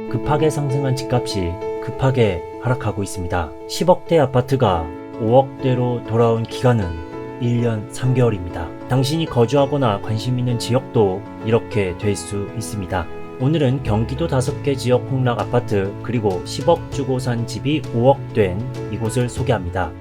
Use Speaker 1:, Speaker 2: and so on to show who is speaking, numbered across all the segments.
Speaker 1: 급하게 상승한 집값이 급하게 하락하고 있습니다. 10억대 아파트가 5억대로 돌아온 기간은 1년 3개월입니다. 당신이 거주하거나 관심 있는 지역도 이렇게 될 수 있습니다. 오늘은 경기도 5개 지역 폭락 아파트 그리고 10억 주고 산 집이 5억 된 이곳을 소개합니다.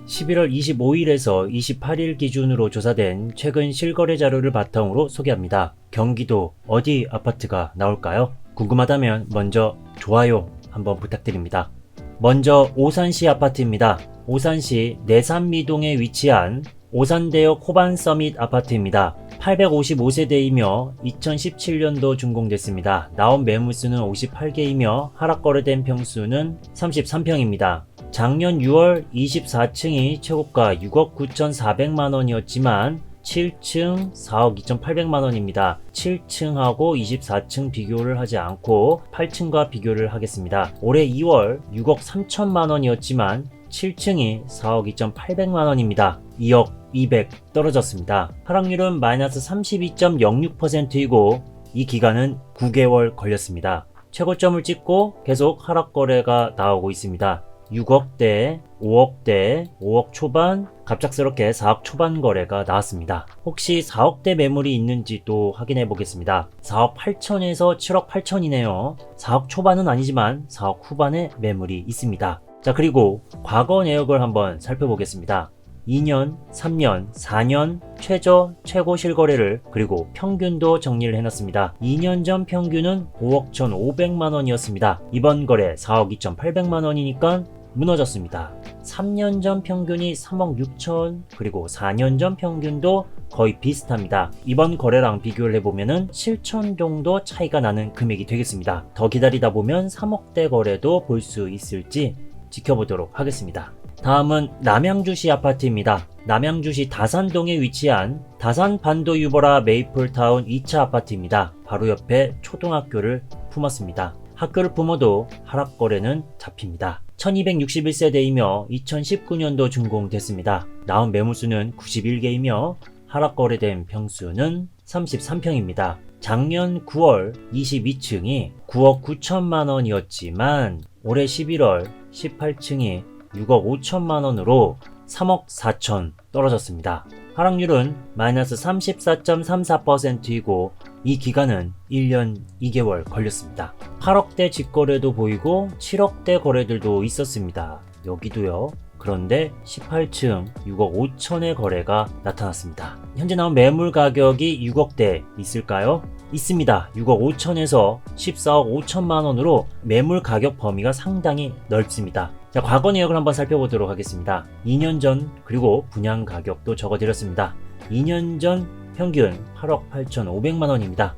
Speaker 1: 11월 25일에서 28일 기준으로 조사된 최근 실거래 자료를 바탕으로 소개합니다. 경기도 어디 아파트가 나올까요? 궁금하다면 먼저 좋아요 한번 부탁드립니다. 먼저 오산시 아파트입니다. 오산시 내산미동에 위치한 오산대역 호반서밋 아파트입니다. 855세대이며 2017년도 준공됐습니다. 나온 매물수는 58개이며 하락거래된 평수는 33평입니다. 작년 6월 24층이 최고가 6억 9,400만원이었지만 7층 4억 2,800만원입니다. 7층하고 24층 비교를 하지 않고 8층과 비교를 하겠습니다. 올해 2월 6억 3천만원이었지만 7층이 4억 2,800만원입니다. 2억 200 떨어졌습니다. 하락률은 마이너스 32.06%이고 이 기간은 9개월 걸렸습니다. 최고점을 찍고 계속 하락 거래가 나오고 있습니다. 6억대, 5억대, 5억 초반, 갑작스럽게 4억 초반 거래가 나왔습니다. 혹시 4억대 매물이 있는지도 확인해 보겠습니다. 4억 8천에서 7억 8천이네요. 4억 초반은 아니지만 4억 후반에 매물이 있습니다. 자, 그리고 과거 내역을 한번 살펴보겠습니다. 2년, 3년, 4년 최저, 최고 실거래를 그리고 평균도 정리를 해놨습니다. 2년 전 평균은 5억 1,500만원이었습니다. 이번 거래 4억 2,800만원이니까 무너졌습니다. 3년 전 평균이 3억 6천 그리고 4년 전 평균도 거의 비슷합니다. 이번 거래랑 비교를 해보면 7천 정도 차이가 나는 금액이 되겠습니다. 더 기다리다 보면 3억대 거래도 볼 수 있을지 지켜보도록 하겠습니다. 다음은 남양주시 아파트입니다. 남양주시 다산동에 위치한 다산 반도 유보라 메이플타운 2차 아파트입니다. 바로 옆에 초등학교를 품었습니다. 학교를 품어도 하락거래는 잡힙니다. 1261세대이며 2019년도 준공됐습니다. 나온 매물수는 91개이며 하락거래된 평수는 33평입니다. 작년 9월 22층이 9억 9천만원이었지만 올해 11월 18층이 6억 5천만원으로 3억 4천 떨어졌습니다. 하락률은 마이너스 34.34%이고 이 기간은 1년 2개월 걸렸습니다. 8억대 직거래도 보이고 7억대 거래들도 있었습니다. 여기도요. 그런데 18층 6억 5천의 거래가 나타났습니다. 현재 나온 매물 가격이 6억대 있을까요? 있습니다. 6억 5천에서 14억 5천만원으로 매물 가격 범위가 상당히 넓습니다. 자, 과거 내역을 한번 살펴보도록 하겠습니다. 2년 전 그리고 분양 가격도 적어드렸습니다. 2년 전 평균 8억 8,500만원입니다.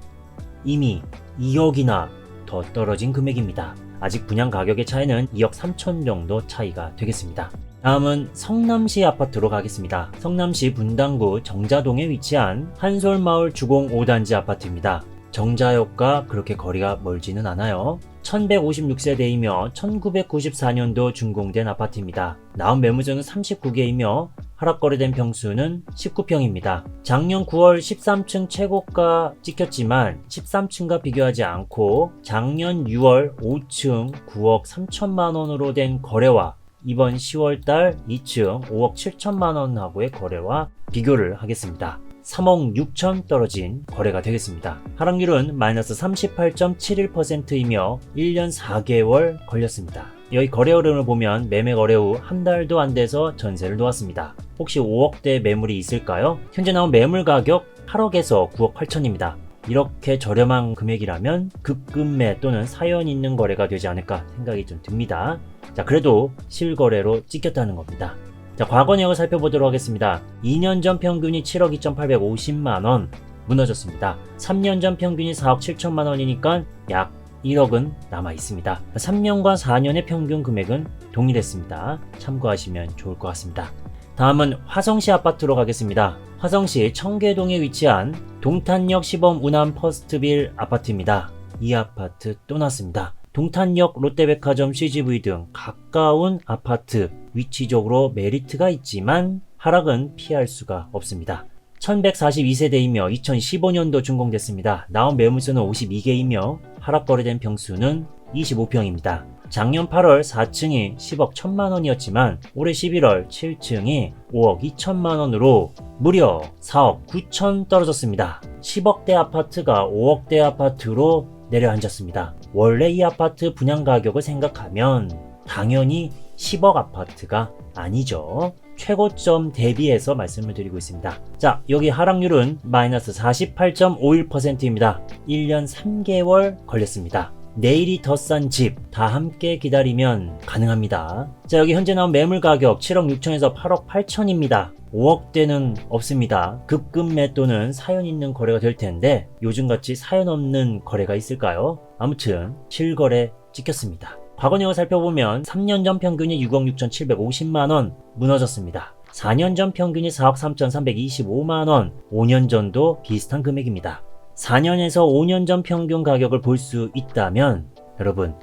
Speaker 1: 이미 2억이나 더 떨어진 금액입니다. 아직 분양 가격의 차이는 2억 3천 정도 차이가 되겠습니다. 다음은 성남시 아파트로 가겠습니다. 성남시 분당구 정자동에 위치한 한솔마을 주공 5단지 아파트입니다. 정자역과 그렇게 거리가 멀지는 않아요. 1156세대이며 1994년도 준공된 아파트입니다. 나온 매물수는 39개이며 하락거래된 평수는 19평입니다. 작년 9월 13층 최고가 찍혔지만 13층과 비교하지 않고 작년 6월 5층 9억 3천만원으로 된 거래와 이번 10월달 2층 5억 7천만원하고의 거래와 비교를 하겠습니다. 3억 6천 떨어진 거래가 되겠습니다. 하락률은 마이너스 38.71%이며 1년 4개월 걸렸습니다. 여기 거래 흐름을 보면 매매 거래 후 한 달도 안 돼서 전세를 놓았습니다. 혹시 5억대 매물이 있을까요? 현재 나온 매물 가격 8억에서 9억 8천입니다. 이렇게 저렴한 금액이라면 급급매 또는 사연 있는 거래가 되지 않을까 생각이 좀 듭니다. 자, 그래도 실거래로 찍혔다는 겁니다. 자, 과거 내역을 살펴보도록 하겠습니다. 2년 전 평균이 7억 2,850만원 무너졌습니다. 3년 전 평균이 4억 7천만원이니까 약 1억은 남아 있습니다. 3년과 4년의 평균 금액은 동일했습니다. 참고하시면 좋을 것 같습니다. 다음은 화성시 아파트로 가겠습니다. 화성시 청계동에 위치한 동탄역 시범 운암 퍼스트빌 아파트입니다. 이 아파트 또 나왔습니다. 동탄역 롯데백화점 CGV 등 가까운 아파트, 위치적으로 메리트가 있지만 하락은 피할 수가 없습니다. 1142세대이며 2015년도 준공됐습니다. 나온 매물수는 52개이며 하락 거래된 평수는 25평입니다. 작년 8월 4층이 10억 1천만원이었지만 올해 11월 7층이 5억 2천만원으로 무려 4억 9천 떨어졌습니다. 10억대 아파트가 5억대 아파트로 내려앉았습니다. 원래 이 아파트 분양 가격을 생각하면 당연히 10억 아파트가 아니죠. 최고점 대비해서 말씀을 드리고 있습니다. 자, 여기 하락률은 마이너스 48.51%입니다. 1년 3개월 걸렸습니다. 내일이 더 싼 집 다 함께 기다리면 가능합니다. 자, 여기 현재 나온 매물 가격 7억 6천에서 8억 8천입니다. 5억대는 없습니다. 급급 매도는 사연 있는 거래가 될 텐데 요즘같이 사연 없는 거래가 있을까요? 아무튼 실거래 찍혔습니다. 과거 내역을 살펴보면 3년 전 평균이 6억 6,750만원 무너졌습니다. 4년 전 평균이 4억 3,325만원, 5년 전도 비슷한 금액입니다. 4년에서 5년 전 평균 가격을 볼 수 있다면 여러분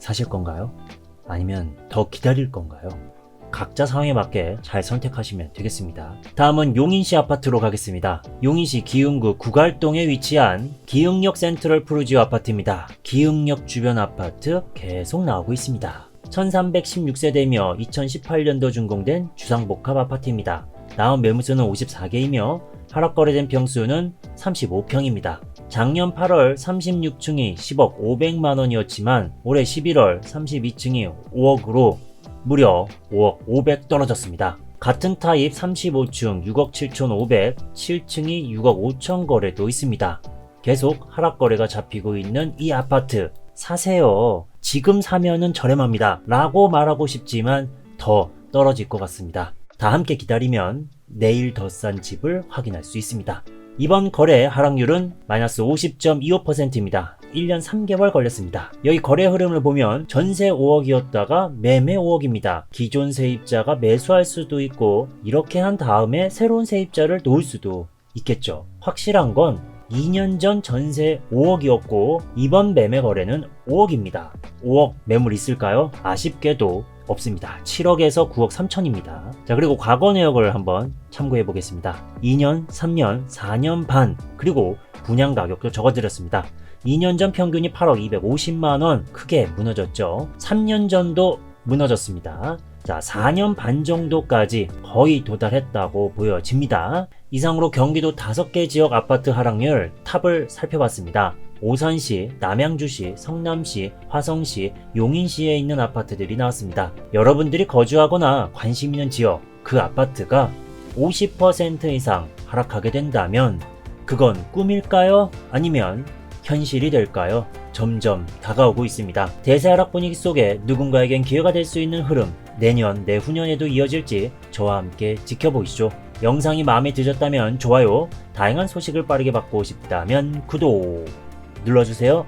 Speaker 1: 사실 건가요? 아니면 더 기다릴 건가요? 각자 상황에 맞게 잘 선택하시면 되겠습니다. 다음은 용인시 아파트로 가겠습니다. 용인시 기흥구 구갈동에 위치한 기흥역 센트럴 푸르지오 아파트입니다. 기흥역 주변 아파트 계속 나오고 있습니다. 1316세대이며 2018년도 준공된 주상복합 아파트입니다. 나온 매물수는 54개이며 하락 거래된 평수는 35평입니다. 작년 8월 36층이 10억 500만원이었지만 올해 11월 32층이 5억으로 무려 5억 500 떨어졌습니다. 같은 타입 35층 6억 7,500, 7층이 6억 5천 거래도 있습니다. 계속 하락 거래가 잡히고 있는 이 아파트 사세요. 지금 사면은 저렴합니다. 라고 말하고 싶지만 더 떨어질 것 같습니다. 다 함께 기다리면 내일 더 싼 집을 확인할 수 있습니다. 이번 거래 하락률은 마이너스 50.25%입니다. 1년 3개월 걸렸습니다. 여기 거래 흐름을 보면 전세 5억이었다가 매매 5억입니다. 기존 세입자가 매수할 수도 있고 이렇게 한 다음에 새로운 세입자를 놓을 수도 있겠죠. 확실한 건 2년 전 전세 5억이었고 이번 매매 거래는 5억입니다. 5억 매물 있을까요? 아쉽게도 없습니다. 7억에서 9억 3천입니다. 자, 그리고 과거 내역을 한번 참고해 보겠습니다. 2년, 3년, 4년 반, 그리고 분양 가격도 적어드렸습니다. 2년 전 평균이 8억 250만원 크게 무너졌죠. 3년 전도 무너졌습니다. 자, 4년 반 정도까지 거의 도달했다고 보여집니다. 이상으로 경기도 5개 지역 아파트 하락률 탑을 살펴봤습니다. 오산시, 남양주시, 성남시, 화성시, 용인시에 있는 아파트들이 나왔습니다. 여러분들이 거주하거나 관심 있는 지역, 그 아파트가 50% 이상 하락하게 된다면 그건 꿈일까요? 아니면 현실이 될까요? 점점 다가오고 있습니다. 대세 하락 분위기 속에 누군가에겐 기회가 될 수 있는 흐름, 내년, 내후년에도 이어질지 저와 함께 지켜보시죠. 영상이 마음에 드셨다면 좋아요, 다양한 소식을 빠르게 받고 싶다면 구독 눌러주세요.